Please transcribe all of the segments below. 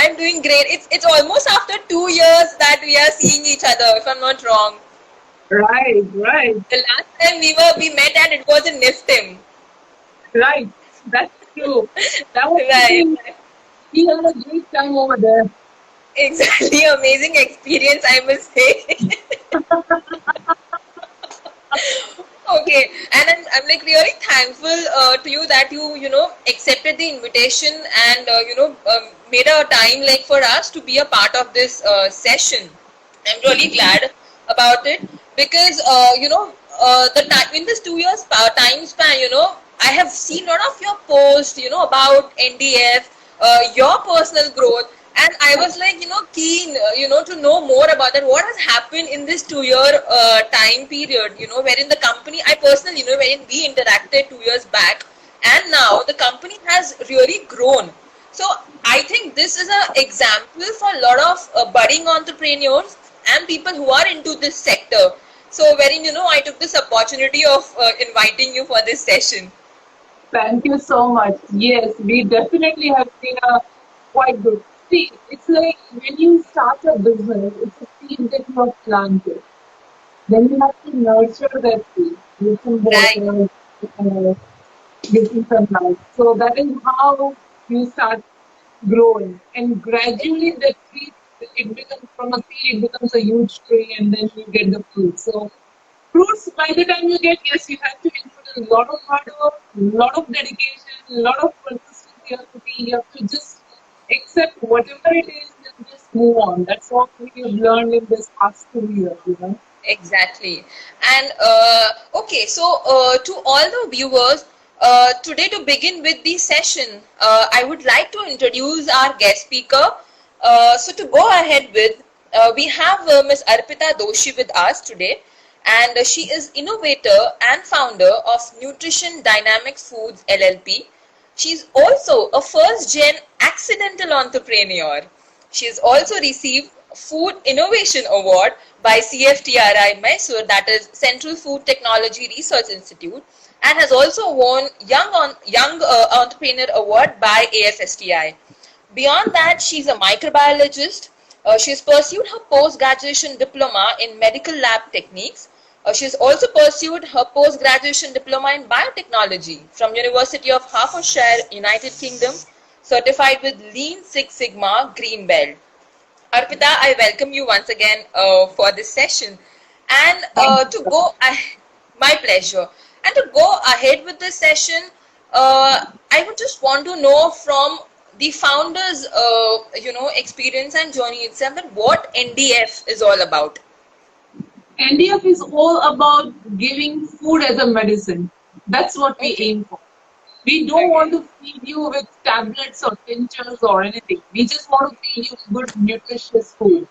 I'm doing great. It's almost after 2 years that we are seeing each other, if I'm not wrong. Right, right, The last time we met and it was in NIFTIM. right. That's true. That was Right. really, we had a great time over there. Exactly. Amazing experience, I must say. Okay, and I'm like really thankful to you that you accepted the invitation and made a time like for us to be a part of this session. I'm really glad about it because the time in this 2 years time span, I have seen a lot of your posts, about NDF, your personal growth, and I was like, keen, to know more about that. What has happened in this 2 year time period, wherein the company, I personally, wherein we interacted 2 years back, and now the company has really grown. So I think this is an example for a lot of budding entrepreneurs and people who are into this sector. So wherein, I took this opportunity of inviting you for this session. Thank you so much. Yes, we definitely have been quite good. See, it's like when you start a business, it's a seed that you have planted. Then you have to nurture that seed, give some Right. water, uh, give some sunlight. So that is how you start growing. And gradually that tree, it becomes from a seed, it becomes a huge tree, and then you get the fruit. So fruits, by the time you get, yes, you have to input a lot of hard work, a lot of dedication, a lot of consistency you have to be. You have to just accept whatever it is and just move on. That's what we have learned in this past 2 years. Exactly. And okay, so to all the viewers, today to begin with the session, I would like to introduce our guest speaker. So to go ahead with, we have Ms. Arpita Doshi with us today, and she is innovator and founder of Nutrition Dynamics Foods LLP. She's also a first gen accidental entrepreneur. She has also received Food Innovation Award by CFTRI Mysore, that is Central Food Technology Research Institute, and has also won Young Entrepreneur Award by AFSTI. Beyond that, she's a microbiologist. She's pursued her post-graduation diploma in medical lab techniques. She's also pursued her post-graduation diploma in biotechnology from University of Hertfordshire, United Kingdom, certified with Lean Six Sigma Green Belt. Arpita, I welcome you once again for this session. And Thank to you. go, my pleasure. And to go ahead with this session, I would just want to know from the founder's, experience and journey itself that what NDF is all about. NDF is all about giving food as a medicine. That's what we Okay. aim for. We don't want Okay. to feed you with tablets or tinctures or anything. We just want to feed you good, nutritious food.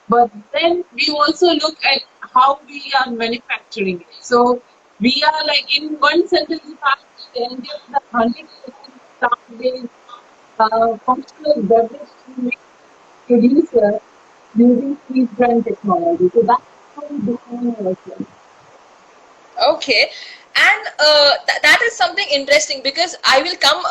But then we also look at how we are manufacturing it. So we are like in one sentence, if I say India is a 100% plant-based functional beverage producer using freeze drying technology. So that's how we define ourselves. Okay, and that is something interesting because I will come,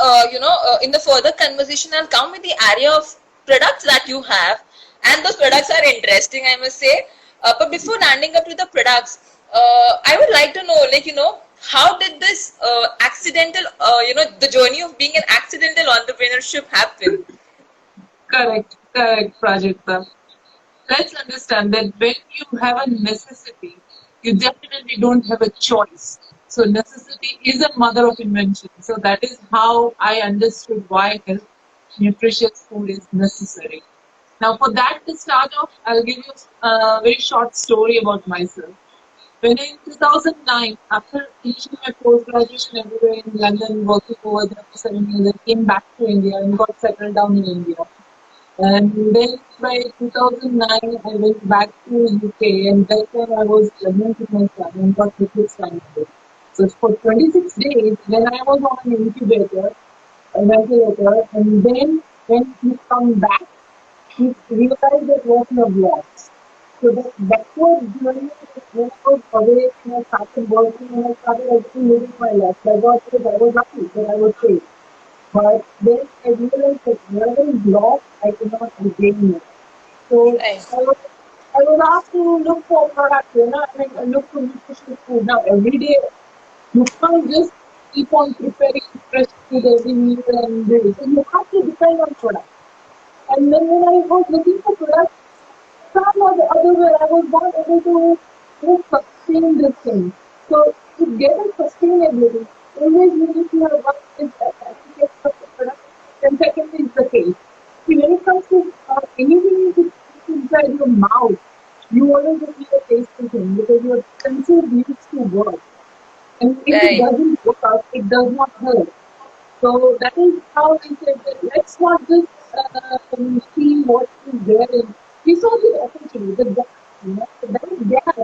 in the further conversation, I'll come with the area of products that you have, and those products are interesting, I must say. But before landing up to the products, I would like to know, how did this accidental, the journey of being an accidental entrepreneurship happen? Correct, correct, Prajakta. Let's understand that when you have a necessity, you definitely don't have a choice. So necessity is a mother of invention. So that is how I understood why health, nutritious food is necessary. Now, for that to start off, I'll give you a very short story about myself. When in 2009, after finishing my post-graduation everywhere in London, working over there for 7 years, I came back to India and got settled down in India. And then by 2009, I went back to UK, and that time I was pregnant with my son and got 26 times. So for 26 days, when I was on an incubator, a ventilator, and then when he come back, he realized that what he have lost. So that backward journey, when I was away, and I started working, and I started actually living my life. I got that I was lucky that I was safe. But then I realized that whatever is lost, I cannot regain it. So Right. I was asked to look for products, I mean, look for nutritious food. Now, every day, you can't just keep on preparing fresh food every meal and do it. So you have to depend on products. And then when I was looking for products, some or the other way, I was not able to sustain this thing. So to get a sustainability, always you need to have one is that application of the product, and second is the taste. See, when it comes to anything you put inside your mouth, you always need a tasty thing because your senses needs to work. And if it Right. doesn't work, it does not help. So that is how we said that let's not just see what is there. We saw the opportunity, the gap, so that gap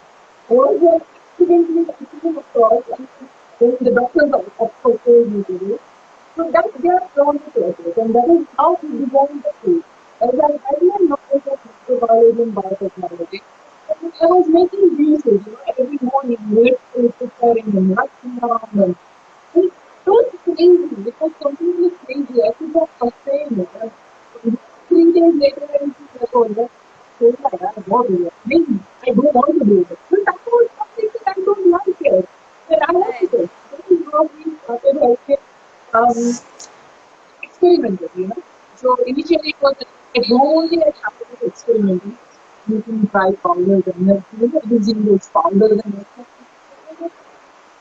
was accidentally I came across, and then the doctors of course told me to do. So that gap found the process, and that is how we designed the field. As I had my knowledge of microbiology and biotechnology, and I was making juices, every morning, literally preparing them, rushing around them. It was crazy. It was completely crazy. I could not sustain it. And 3 days later, I was like, oh, that's so bad. I don't do it. Maybe I don't want to do it. But that was something that I don't like it. And I like Right. it. This is how we started healthcare experimented. So initially it was at home only I started with experimenting, making dry powders and then, using those powders and all.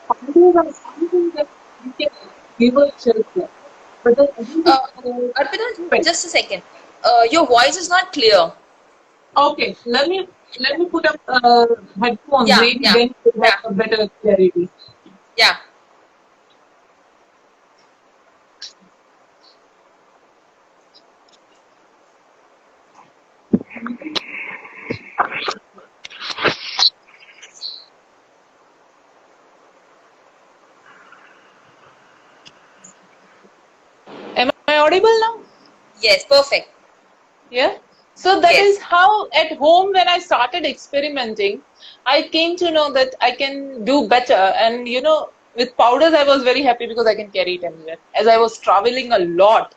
Powders are something that you can give a shelf life. But then everything Uh, Arpita, pet. just a second. Your voice is not clear. Okay, let me put up headphones. Yeah, Maybe yeah, then we'll have yeah, a better clarity. yeah. Am I audible now? Yes, perfect. Yeah. So that Yes. is how at home when I started experimenting, I came to know that I can do better. And with powders, I was very happy because I can carry it anywhere. As I was traveling a lot,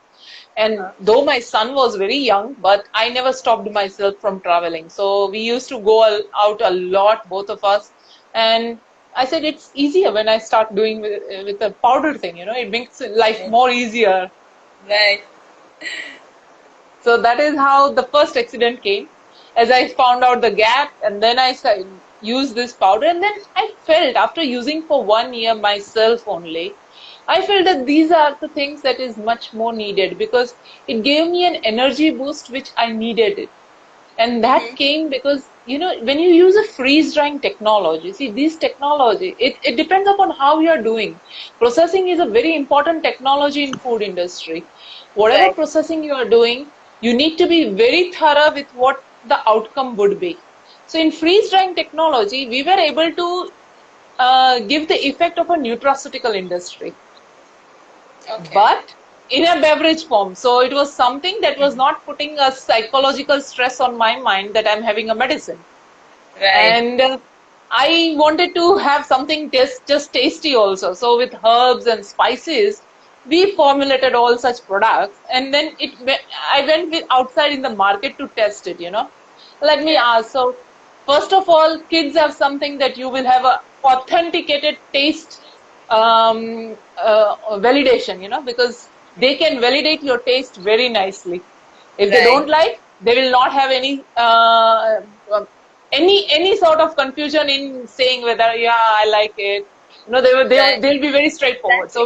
and though my son was very young, but I never stopped myself from traveling. So we used to go out a lot, both of us. And I said it's easier when I start doing with the powder thing. It makes life Right. more easier. Right. So that is how the first accident came. As I found out the gap, and then I used this powder, and then I felt after using for 1 year myself only, I felt that these are the things that is much more needed because it gave me an energy boost which I needed it. And that Mm-hmm. came because, when you use a freeze drying technology, see, this technology, it depends upon how you are doing. Processing is a very important technology in food industry. Whatever Right. processing you are doing, you need to be very thorough with what the outcome would be. So in freeze drying technology, we were able to give the effect of a nutraceutical industry, Okay. but in a beverage form. So it was something that was not putting a psychological stress on my mind that I'm having a medicine. Right. And I wanted to have something just tasty also. So with herbs and spices, we formulated all such products, and then I went with outside in the market to test it. Let me Yeah. ask. So first of all, kids have something that you will have a authenticated taste validation. Because they can validate your taste very nicely. If they Right. don't like, they will not have any sort of confusion in saying whether I like it. Right. They'll be very straightforward. Exactly.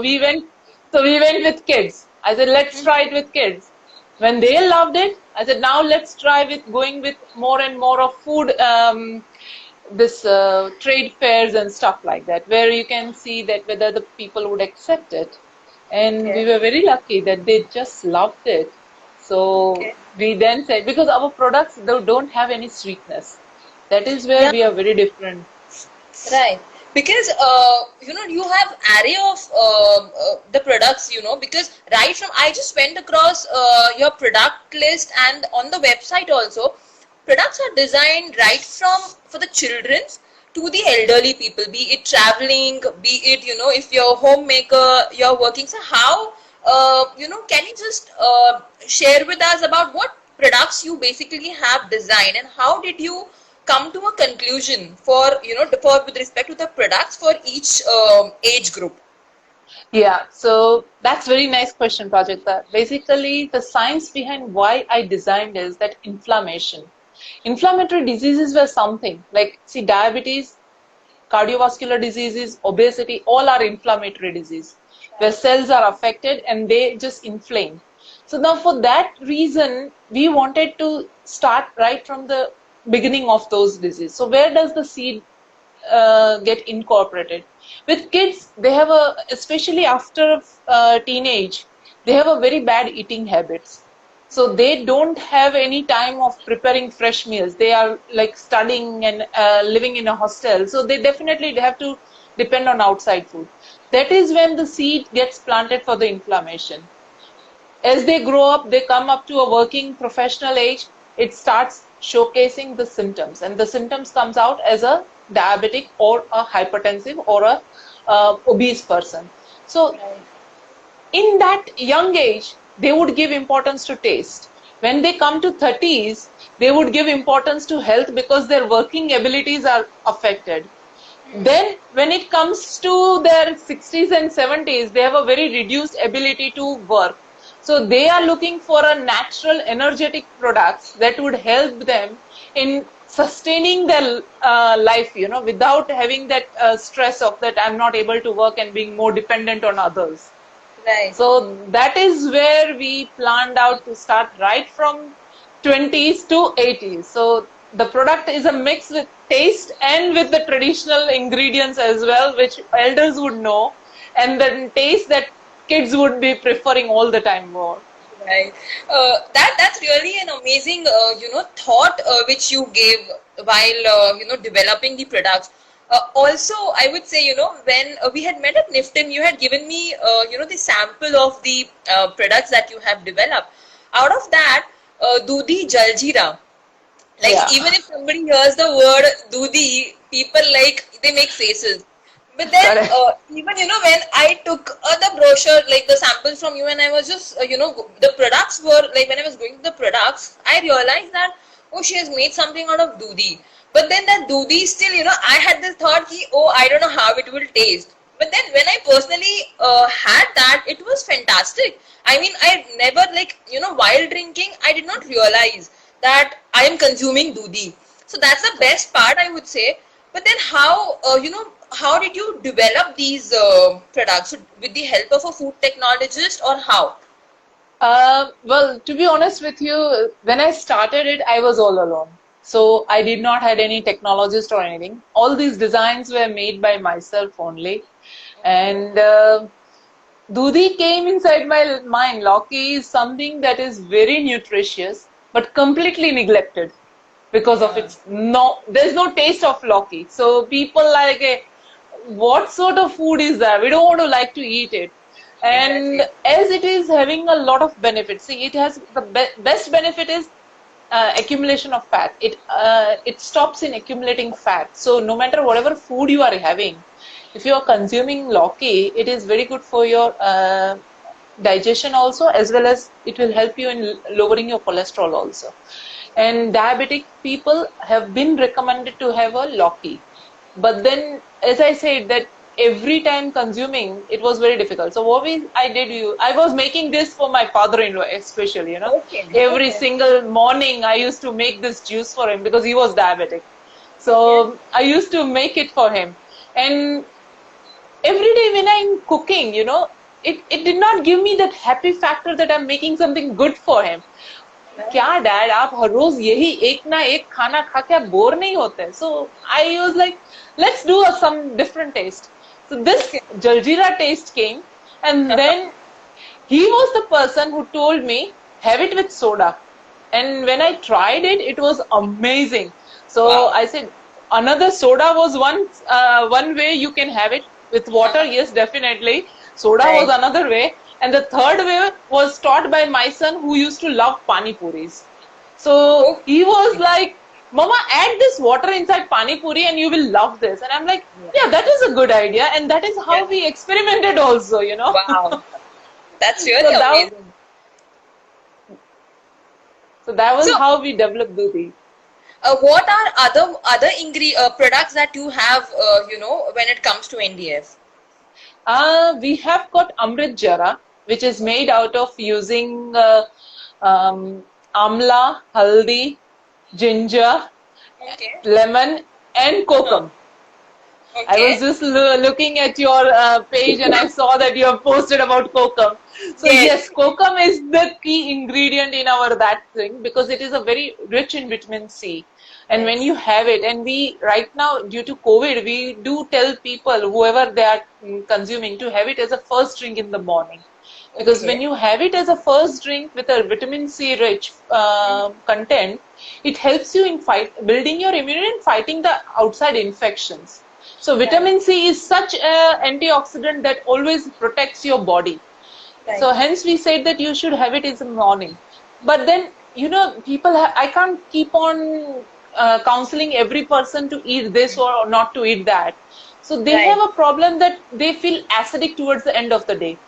So we went with kids. I said let's try it with kids. When they loved it, I said now let's try with going with more and more of food. This trade fairs and stuff like that, where you can see that whether the people would accept it. And we Okay. were very lucky that they just loved it. So Okay. we then said, because our products don't have any sweetness. That is where Yeah. we are very different. Right. Because you have array of the products, because right from I just went across your product list, and on the website also, products are designed right from for the children's to the elderly people, be it traveling, be it, if you're a homemaker, you're working. So how can you just share with us about what products you basically have designed, and how did you come to a conclusion for, for with respect to the products for each age group? Yeah, so that's very nice question, Prajakta. Basically, the science behind why I designed is that inflammation. Inflammatory diseases were something like, see, diabetes, cardiovascular diseases, obesity, all are inflammatory disease where cells are affected and they just inflame. So now for that reason, we wanted to start right from the beginning of those diseases. So where does the seed get incorporated? With kids, they have a, especially after teenage, they have a very bad eating habits. So they don't have any time of preparing fresh meals. They are like studying and living in a hostel. So they definitely have to depend on outside food. That is when the seed gets planted for the inflammation. As they grow up, they come up to a working professional age, it starts showcasing the symptoms, and the symptoms comes out as a diabetic or a hypertensive or a obese person. So in that young age, they would give importance to taste. When they come to 30s, they would give importance to health because their working abilities are affected. Then when it comes to their 60s and 70s, they have a very reduced ability to work. So they are looking for a natural energetic products that would help them in sustaining their life, without having that stress of that I'm not able to work and being more dependent on others. Right. So that is where we planned out to start right from 20s to 80s. So the product is a mix with taste and with the traditional ingredients as well, which elders would know, and then taste that kids would be preferring all the time more. Right. That's really an amazing, thought which you gave while developing the products. Also, I would say, when we had met at Niftim, you had given me, the sample of the products that you have developed. Out of that, Dudi Jaljeera. Like, Yeah. even if somebody hears the word Dudi, people they make faces. But then, Correct. even, when I took the brochure, like the samples from you, and I was just, the products were, like, when I was going to the products, I realized that, oh, she has made something out of Dudi. But then that Dudi still, I had this thought, oh, I don't know how it will taste. But then when I personally had that, it was fantastic. I mean, I never, while drinking, I did not realize that I am consuming Dudi. So that's the best part, I would say. But then how did you develop these products? So with the help of a food technologist, or how? Well, to be honest with you, when I started it, I was all alone. So I did not had any technologist or anything. All these designs were made by myself only. And Dudi came inside my mind. Lauki is something that is very nutritious, but completely neglected because of its there's no taste of Lauki. So people like, what sort of food is that? We don't want to like to eat it. And as it is having a lot of benefits, see, it has the best benefit is accumulation of fat. It stops in accumulating fat. So no matter whatever food you are having, if you are consuming Lauki, it is very good for your digestion also, as well as it will help you in lowering your cholesterol also. And diabetic people have been recommended to have a Lauki. But then, as I said, that every time consuming, it was very difficult. So what I was making this for my father-in-law especially, Every single morning I used to make this juice for him because he was diabetic. So I used to make it for him. And every day when I'm cooking, it did not give me that happy factor that I'm making something good for him. क्या dad आप हर रोज यही एक ना एक खाना खा के आप बोर नहीं होते? So I was like, let's do some different taste. So this Jaljeera taste came, and then he was the person who told me, have it with soda. And when I tried it, it was amazing. So I said, another soda was one way you can have it. With water, yes, definitely. Soda was another way. And the third way was taught by my son, who used to love pani puris. So he was like, Mama, add this water inside pani puri and you will love this. And I'm like, yeah, that is a good idea. And that is how we experimented also, Wow. That's really amazing. So that was So, how we developed Dudi. what are other products that you have, when it comes to NDF? We have got Amrit Jara, which is made out of using amla, haldi, ginger, Okay. lemon, and kokum. I was Okay. just looking at your page and I saw that you have posted about kokum. So Yes. yes, kokum is the key ingredient in our that thing because it is a very rich in vitamin C. And when Yes. you have it, and we right now due to COVID, we do tell people whoever they are consuming to have it as a first drink in the morning. Because when Okay. you have it as a first drink with a vitamin C rich content, it helps you in building your immunity and fighting the outside infections. So Right. vitamin C is such an antioxidant that always protects your body. Right. So hence we said that you should have it in the morning. But then, people I can't keep on counseling every person to eat this or not to eat that. So they have Right. a problem that they feel acidic towards the end of the day.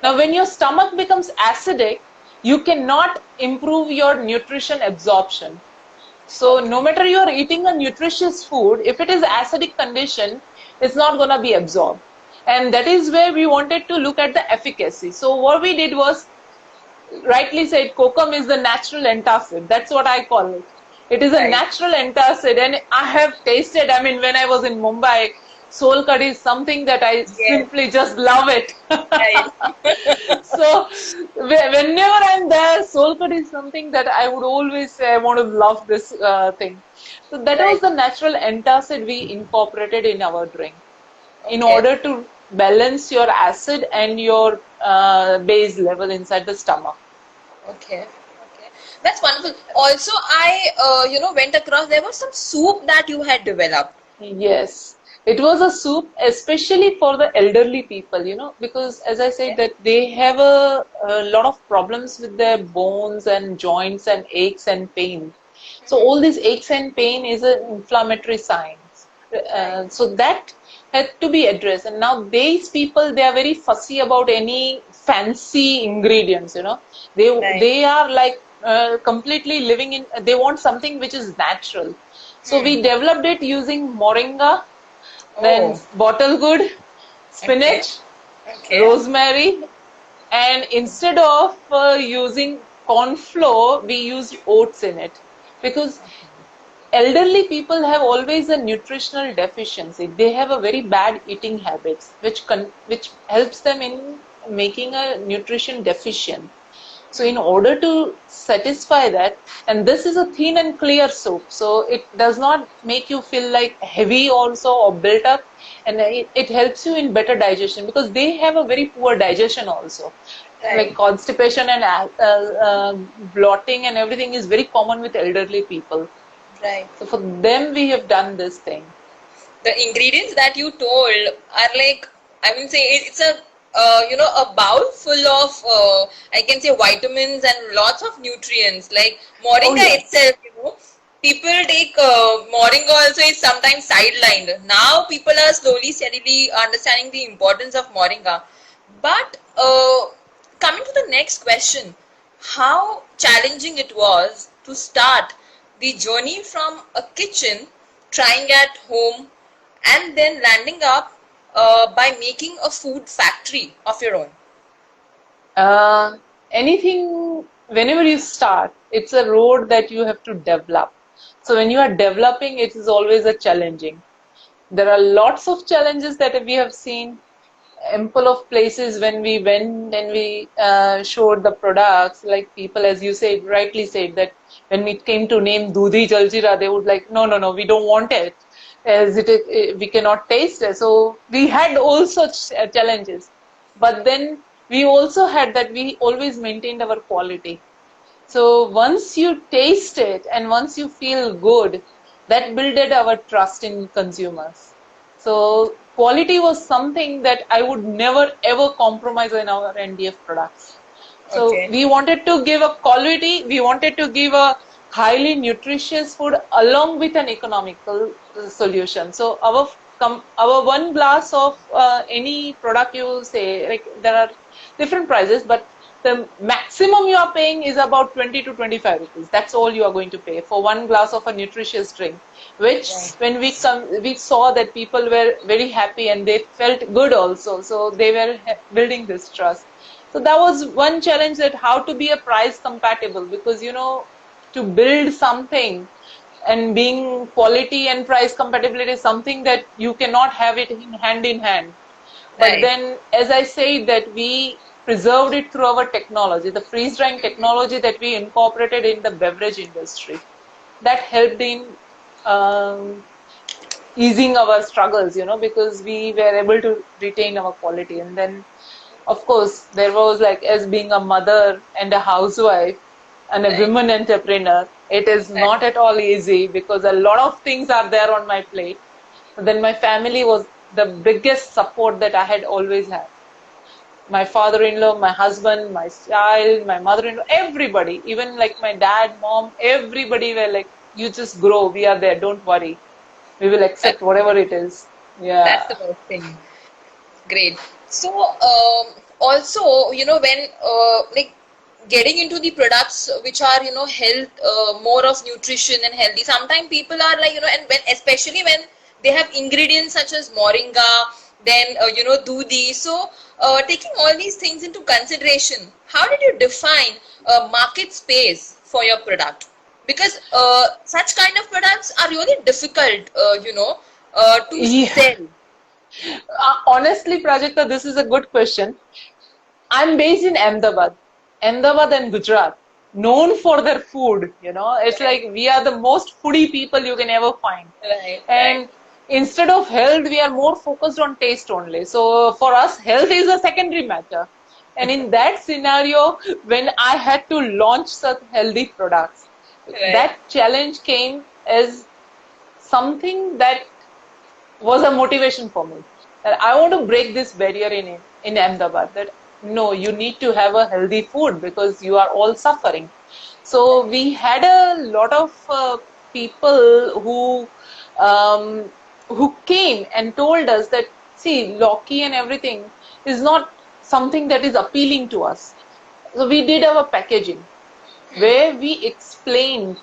Now, when your stomach becomes acidic, you cannot improve your nutrition absorption. So no matter you are eating a nutritious food, if it is acidic condition, it's not going to be absorbed. And that is where we wanted to look at the efficacy. So what we did was, rightly said, kokum is the natural antacid. That's what I call it. It is a Right. natural antacid, and I have tasted. I mean, when I was in Mumbai, Sol curry is something that I Yes. simply just love it. Right. So whenever I'm there, Sol curry is something that I would always say I want to love this thing. So that was Right. the natural antacid we incorporated in our drink in Okay. order to balance your acid and your base level inside the stomach. Okay. Okay. That's wonderful. Also, I, went across, there was some soup that you had developed. Yes, it was a soup, especially for the elderly people, because as I said Okay. that they have a lot of problems with their bones and joints and aches and pain. So all these aches and pain is an inflammatory signs. Right. So that had to be addressed. And now these people, they are very fussy about any fancy ingredients, They Right. they are like completely living in, they want something which is natural. So Hmm. we developed it using moringa, then Oh. bottle gourd, Okay. spinach, Okay. rosemary, and instead of using corn flour, we used oats in it because elderly people have always a nutritional deficiency. They have a very bad eating habits, which helps them in making a nutrition deficient. So in order to satisfy that, and this is a thin and clear soup, so it does not make you feel like heavy also or built up, and it helps you in better digestion because they have a very poor digestion also. Right. Like constipation and bloating and everything is very common with elderly people. Right. So for them, we have done this thing. The ingredients that you told are like, I mean, say it's a a bowl full of I can say vitamins and lots of nutrients. Like Oh moringa yes. itself, people take moringa also is sometimes sidelined. Now people are slowly, steadily understanding the importance of moringa. But coming to the next question, how challenging it was to start the journey from a kitchen, trying at home, and then landing up by making a food factory of your own. Uh, Anything, whenever you start, it's a road that you have to develop. So when you are developing, it is always a challenging. There are lots of challenges that we have seen, ample of places when we went and we showed the products, like people, as you said, rightly said, that when it came to name Dudhi Jaljeera, they would like, no, no, no, we don't want it, as we cannot taste it. So we had all such challenges. But then we also had that we always maintained our quality. So once you taste it and once you feel good, that builded our trust in consumers. So quality was something that I would never ever compromise in our NDF products. So Okay. we wanted to give a quality, we wanted to give a highly nutritious food along with an economical solution. So our one glass of any product, you say, like there are different prices, but the maximum you are paying is about 20 to 25 rupees. That's all you are going to pay for one glass of a nutritious drink, which when we saw that people were very happy and they felt good also. So they were building this trust. So that was one challenge, that how to be a price compatible, because to build something and being quality and price compatibility is something that you cannot have it in hand. But Right. then, as I said, that we preserved it through our technology, the freeze drying technology that we incorporated in the beverage industry. That helped in easing our struggles, because we were able to retain our quality. And then, of course, there was, like, as being a mother and a housewife and a Right. women entrepreneur, it is not at all easy, because a lot of things are there on my plate. But then my family was the biggest support that I had always had. My father-in-law, my husband, my child, my mother-in-law, everybody, even like my dad, mom, everybody were like, you just grow, we are there, don't worry. We will accept whatever it is. Yeah. That's the best thing. Great. So, also, when like getting into the products which are, health, more of nutrition and healthy, sometimes people are like, and when, especially when they have ingredients such as moringa, then, doodhi. So, taking all these things into consideration, how did you define market space for your product? Because such kind of products are really difficult, to Yeah. sell. Honestly, Prajakta, this is a good question. I'm based in Ahmedabad and Gujarat, known for their food. It's like we are the most foodie people you can ever find. Right, And instead of health, we are more focused on taste only. So for us, health is a secondary matter. And in that scenario, when I had to launch such healthy products, right. that challenge came as something that was a motivation for me. That I want to break this barrier in Ahmedabad. That no, you need to have a healthy food because you are all suffering. So we had a lot of people who came and told us that, see, Loki and everything is not something that is appealing to us. So we did our packaging where we explained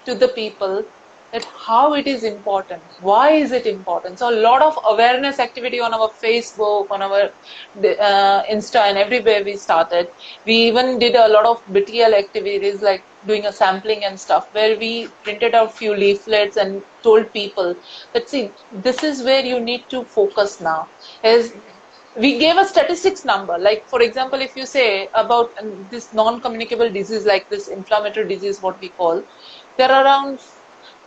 to the people that how it is important, why is it important. So a lot of awareness activity on our Facebook, on our Insta, and everywhere we started. We even did a lot of BTL activities, like doing a sampling and stuff, where we printed out few leaflets and told people that, see, this is where you need to focus now. As we gave a statistics number, like for example, if you say about this non-communicable disease, like this inflammatory disease, what we call, there are around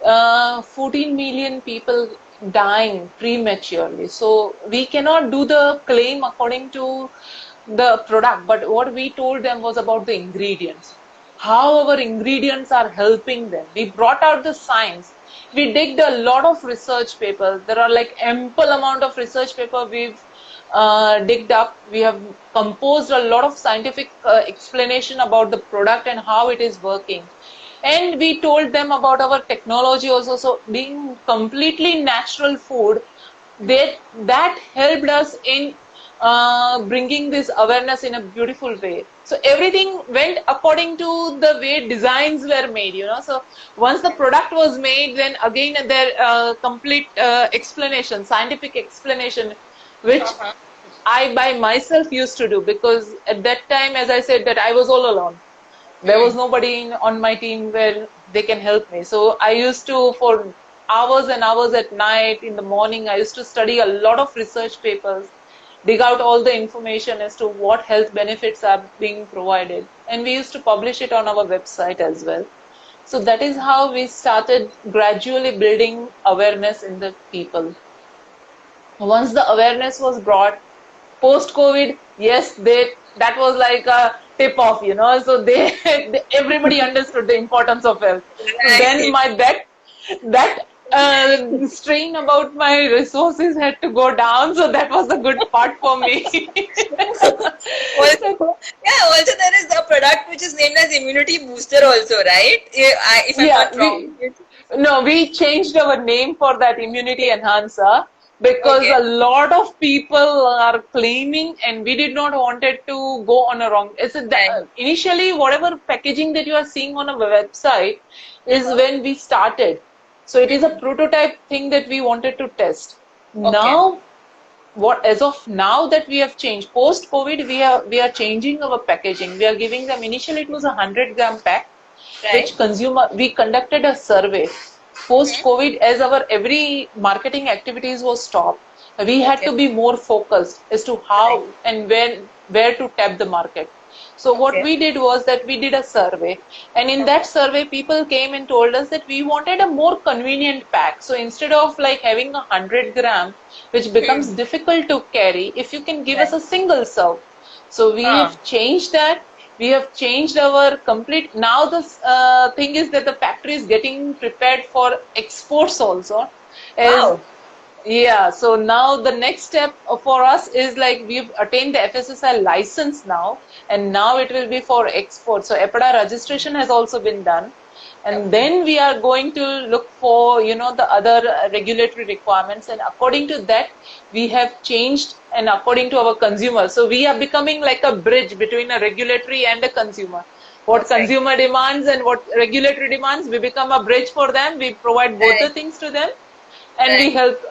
14 million people dying prematurely. So we cannot do the claim according to the product, but what we told them was about the ingredients, how our ingredients are helping them. We brought out the science. We digged a lot of research papers. There are like ample amount of research paper we've digged up. We have composed a lot of scientific explanation about the product and how it is working. And we told them about our technology also. So being completely natural food, that helped us in bringing this awareness in a beautiful way. So everything went according to the way designs were made, So once the product was made, then again their complete explanation, scientific explanation, which I by myself used to do, because at that time, as I said, that I was all alone. There was nobody on my team where they can help me. So I used to, for hours and hours at night, in the morning, I used to study a lot of research papers, dig out all the information as to what health benefits are being provided. And we used to publish it on our website as well. So that is how we started gradually building awareness in the people. Once the awareness was brought, post-COVID, yes, that was like a tip off, So everybody understood the importance of health. Right. Then that strain about my resources had to go down, so that was the good part for me. Also there is a product which is named as immunity booster also, right? If I'm not wrong. We changed our name for that, immunity enhancer. because Okay. a lot of people are claiming, and we did not wanted to go on a wrong. Right. Initially, whatever packaging that you are seeing on a website is Uh-huh. when we started. So it is a Mhm. prototype thing that we wanted to test. Okay. Now, what as of now that we have changed post COVID, we are changing our packaging. We are giving them, initially it was a 100-gram pack, Right. which consumer, we conducted a survey post Mhm. COVID. As our every marketing activities was stopped, we had Okay. to be more focused as to Right. how and when, where to tap the market. So what Okay. we did was that we did a survey, and in that Okay. survey people came and told us that we wanted a more convenient pack. So instead of like having 100-gram, which becomes Hmm. difficult to carry, if you can give us Right. a single serve. So we Huh. have changed that. We have changed our complete. Now the thing is that the factory is getting prepared for exports also. As Wow. yeah, so now the next step for us is like we've attained the FSSI license now, and now it will be for export. So EPDA registration has also been done, and Okay. then we are going to look for the other regulatory requirements, and according to that we have changed, and according to our consumers. So we are becoming like a bridge between a regulatory and a consumer. What Perfect. consumer demands and what regulatory demands, we become a bridge for them. We provide both the Right. things to them, and we Right. help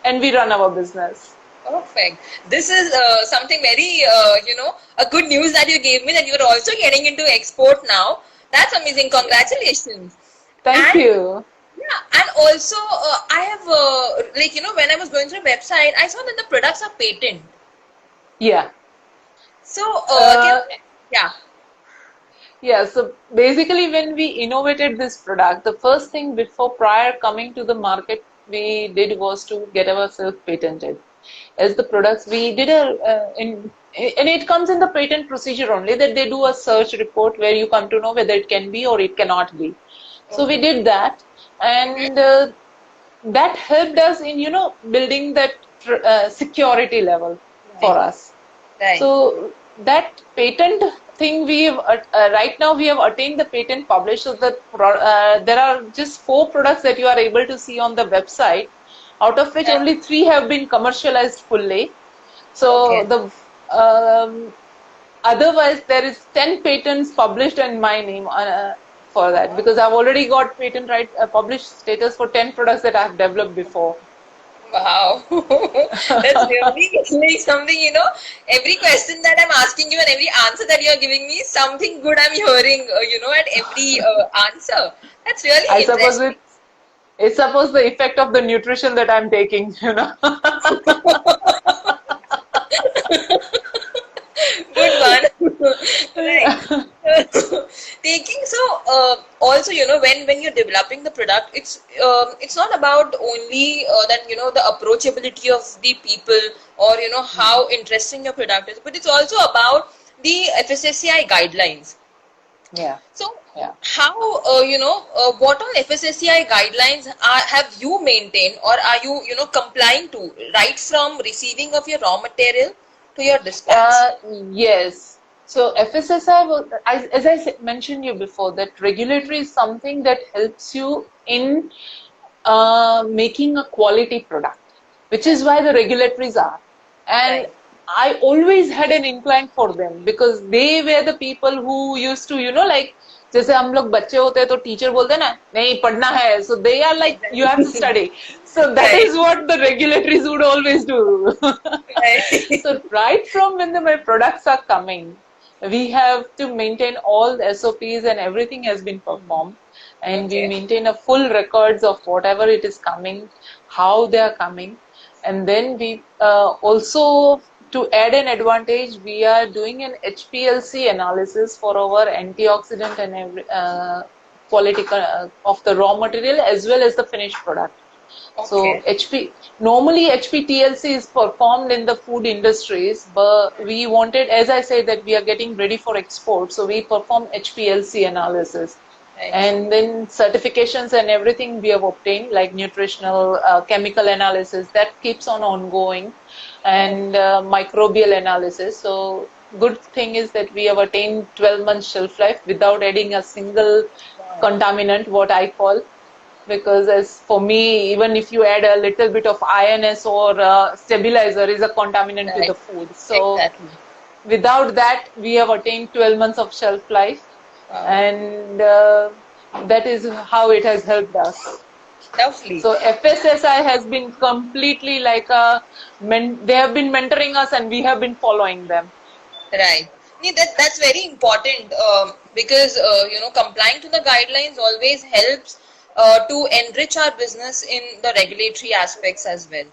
and we run our business. Perfect. This is something very, a good news that you gave me that you're also getting into export now. That's amazing. Yeah. Congratulations. Thank And you. yeah, and also I have when I was going through the website, I saw that the products are patent. Yeah. So Uh, yeah, yeah. So basically, when we innovated this product, the first thing before prior coming to the market we did was to get ourselves patented. As the products, we did and it comes in the patent procedure only, that they do a search report where you come to know whether it can be or it cannot be. So we okay. did that, Mm-hmm. and that helped us in building that security level Right, for us. right. So that patent thing, we've right now we have attained the patent published. So that there are just 4 products that you are able to see on the website, out of which Right. only 3 have been commercialized fully. So Okay. the otherwise there is 10 patents published in my name for that, because I've already got patent right published status for 10 products that I've developed before. Wow. That's really like something, every question that I'm asking you and every answer that you're giving me, something good I'm hearing, at every answer. That's I really suppose interesting. it's suppose the effect of the nutrition that I'm taking. Good one. Right. Taking so also when you're developing the product, it's not about only that the approachability of the people or how interesting your product is, but it's also about the FSSAI guidelines. Yeah, So yeah. how what all FSSAI guidelines have you maintained or are you complying to right from receiving of your raw material to your dispatch? Yes. So FSSI was, as I mentioned you before, that regulatory is something that helps you in making a quality product, which Right. is why the regulatories are. And Right. I always had an incline for them, because they were the people who used to, like, जैसे हम लोग बच्चे होते हैं तो teacher बोलते हैं ना नहीं पढ़ना है, so they are like you have to study. So that Right. is what the regulatories would always do. Right. So right from when my products are coming, we have to maintain all the SOPs, and everything has been performed, and we Okay. maintain a full records of whatever it is coming, how they are coming. And then we also, to add an advantage, we are doing an HPLC analysis for our antioxidant and every quality of the raw material as well as the finished product. So Okay. normally HPTLC is performed in the food industries, but we wanted, as I said, that we are getting ready for export, so we perform HPLC analysis. Right. And then certifications and everything we have obtained, like nutritional, chemical analysis, that keeps on ongoing, and microbial analysis. So good thing is that we have attained 12 months shelf life without adding a single Wow. contaminant, what I call. because as for me, even if you add a little bit of INS or stabilizer is a contaminant to Right. the food. So Exactly. without that, we have attained 12 months of shelf life, Wow. and that is how it has helped us. Lovely. So FSSI has been completely like a they have been mentoring us and we have been following them. Right. Nee, that's very important because complying to the guidelines always helps to enrich our business in the regulatory aspects as well.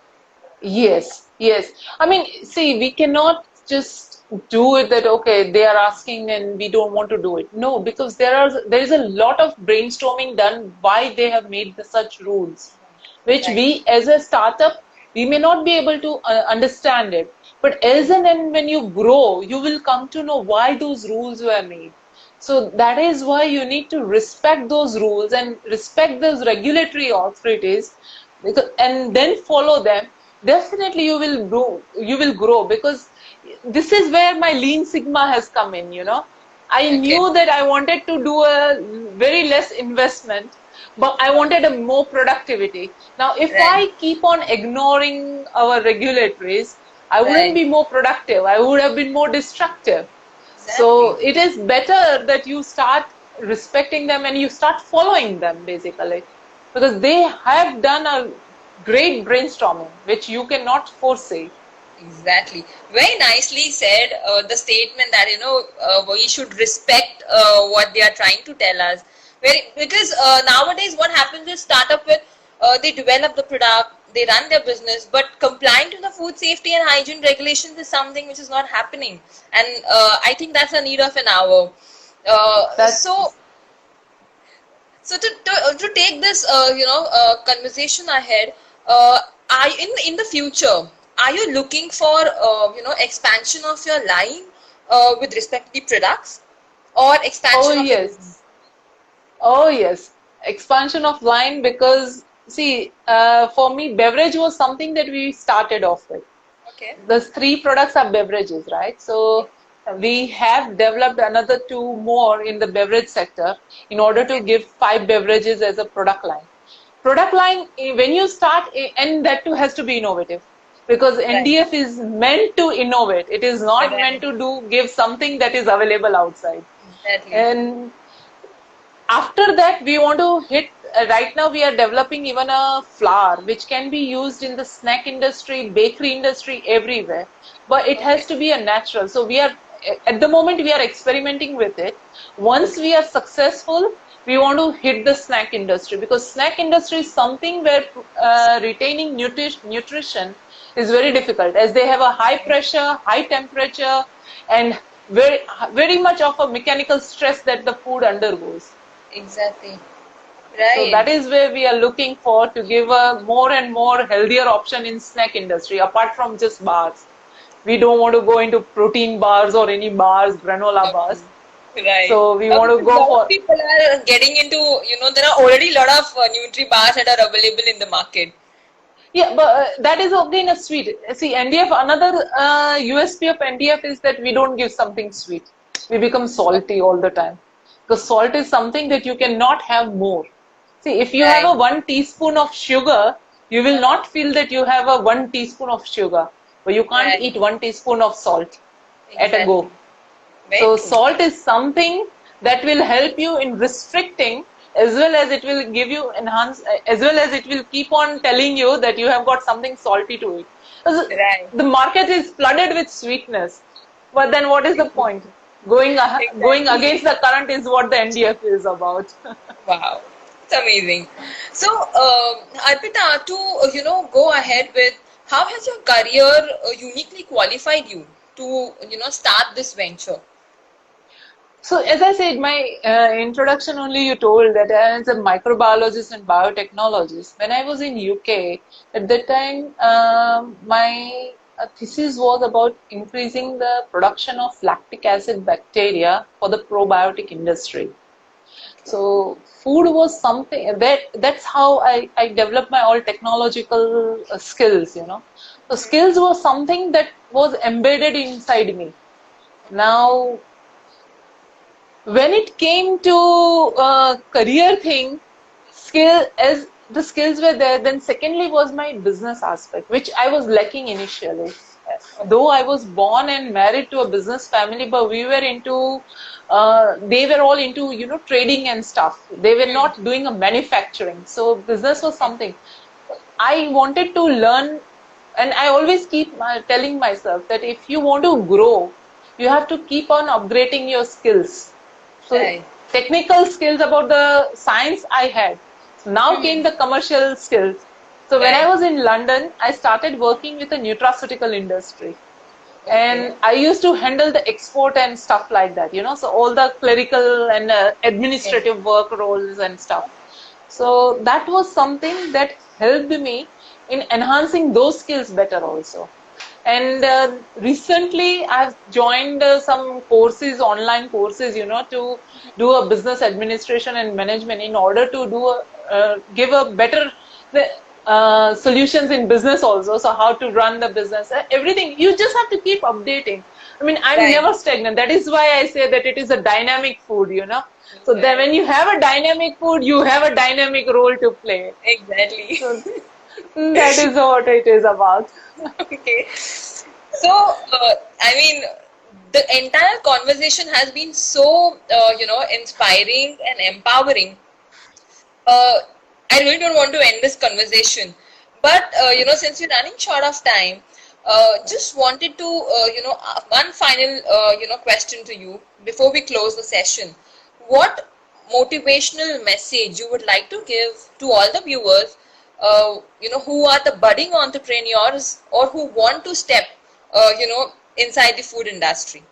Yes, yes. I mean, see, we cannot just do it that okay, they are asking and we don't want to do it. No, because there is a lot of brainstorming done why they have made such rules, which Right. we as a startup we may not be able to understand it. But as and when you grow, you will come to know why those rules were made. So that is why you need to respect those rules and respect those regulatory authorities because, and then follow them. Definitely you will grow because this is where my lean sigma has come in, I Okay. knew that I wanted to do a very less investment, but I wanted a more productivity. Now if Right. I keep on ignoring our regulatories, I wouldn't Right. be more productive, I would have been more destructive. Exactly. So it is better that you start respecting them and you start following them basically because they have done a great brainstorming which you cannot foresee. Exactly. Very nicely said. The statement that we should respect what they are trying to tell us. Very because nowadays what happens is startup with they develop the product, they run their business, but complying to the food safety and hygiene regulations is something which is not happening, and I think that's a need of an hour. Uh, That so so to take this conversation ahead, are in the future, are you looking for expansion of your line with respect to the products or oh expansion of your business? yes, oh yes, expansion of line because see, for me beverage was something that we started off with. Okay. The three products are beverages, right? So we have developed another two more in the beverage sector in order to Okay. give five beverages as a product line. Product line, when you start, and that too has to be innovative because Right. NDF is meant to innovate. It is not meant Right. to give something that is available outside. Exactly. And after that we want to hit right now we are developing even a flour which can be used in the snack industry, bakery industry, everywhere, but it Okay. has to be a natural. So we are at the moment we are experimenting with it. Once Okay. we are successful, we want to hit the snack industry because snack industry is something where retaining nutrition is very difficult as they have a high Right. pressure, high temperature, and very very much of a mechanical stress that the food undergoes. Exactly. So Right. that is where we are looking for to give a more and more healthier option in snack industry apart from just bars. We don't want to go into protein bars or any bars, granola Okay. bars. Right. So we want to Because a go lot of for people are getting into, there are already a lot of Nutri bars that are available in the market. yeah, but that is again a sweet. See, NDF another USP of NDF is that we don't give something sweet. We become salty all the time because salt is something that you cannot have more. See, if you have Right. a 1 teaspoon of sugar, you will not feel that you have a 1 teaspoon of sugar, but you can't Right. eat 1 teaspoon of salt at a Exactly. go. Very So true. salt is something that will help you in restricting as well as it will give you enhance as well as it will keep on telling you that you have got something salty to eat. Right. The market is flooded with sweetness, but then what is the point? Going Exactly. against the current is what the NDF is about. Wow. It's amazing. So, Arpita, to go ahead with how has your career uniquely qualified you to start this venture? So, as I said, my introduction only you told that I am a microbiologist and biotechnologist. When I was in UK, at that time, my thesis was about increasing the production of lactic acid bacteria for the probiotic industry. So, food was something that's how I developed my all technological skills, So, skills was something that was embedded inside me. Now, when it came to career thing, skill as the skills were there. Then secondly was my business aspect, which I was lacking initially. Though I was born and married to a business family, but we were into, they were all into, trading and stuff. They were not doing a manufacturing. So business was something I wanted to learn. And I always keep telling myself that if you want to grow, you have to keep on upgrading your skills. So Right. technical skills about the science I had. So now came the commercial skills. So when Right. I was in London, I started working with the nutraceutical industry. And I used to handle the export and stuff like that, so all the clerical and administrative work roles and stuff. So that was something that helped me in enhancing those skills better also. And recently I've joined some courses, online courses, to do a business administration and management in order to give a better solutions in business also. So how to run the business, everything. You just have to keep updating. I mean, I'm Right. never stagnant. That is why I say that it is a dynamic food, So then when you have a dynamic food, you have a dynamic role to play. Exactly. So that is what it is about. Okay. So, I mean, the entire conversation has been so, inspiring and empowering. I really don't want to end this conversation, but since we're running short of time, just wanted to, one final, question to you before we close the session. What motivational message you would like to give to all the viewers, who are the budding entrepreneurs or who want to step, inside the food industry?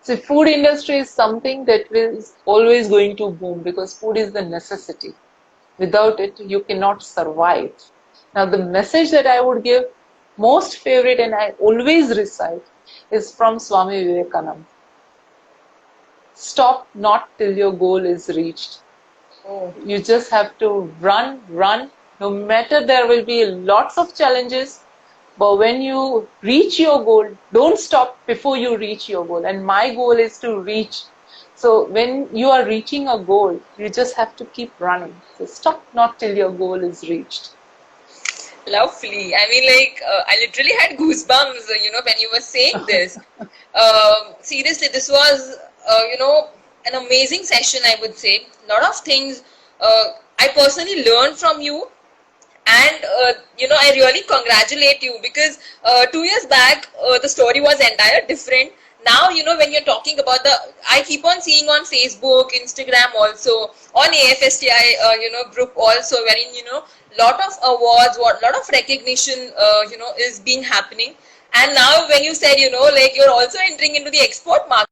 So food industry is something that is always going to boom because food is the necessity. Without it, you cannot survive. Now, the message that I would give, most favorite and I always recite, is from Swami Vivekananda. Stop not till your goal is reached. Oh, You just have to run. No matter there will be lots of challenges, but when you reach your goal, don't stop before you reach your goal. And my goal is to reach. So when you are reaching a goal, you just have to keep running. So stop not till your goal is reached. lovely. I mean, like, I literally had goosebumps, when you were saying this. Seriously, this was, an amazing session, I would say. A lot of things I personally learned from you. And, I really congratulate you because 2 years back, the story was entire different. Now, when you're talking about I keep on seeing on Facebook, Instagram also, on AFSTI, group also, wherein, lot of awards, lot of recognition, is being happening. And now when you said, like you're also entering into the export market,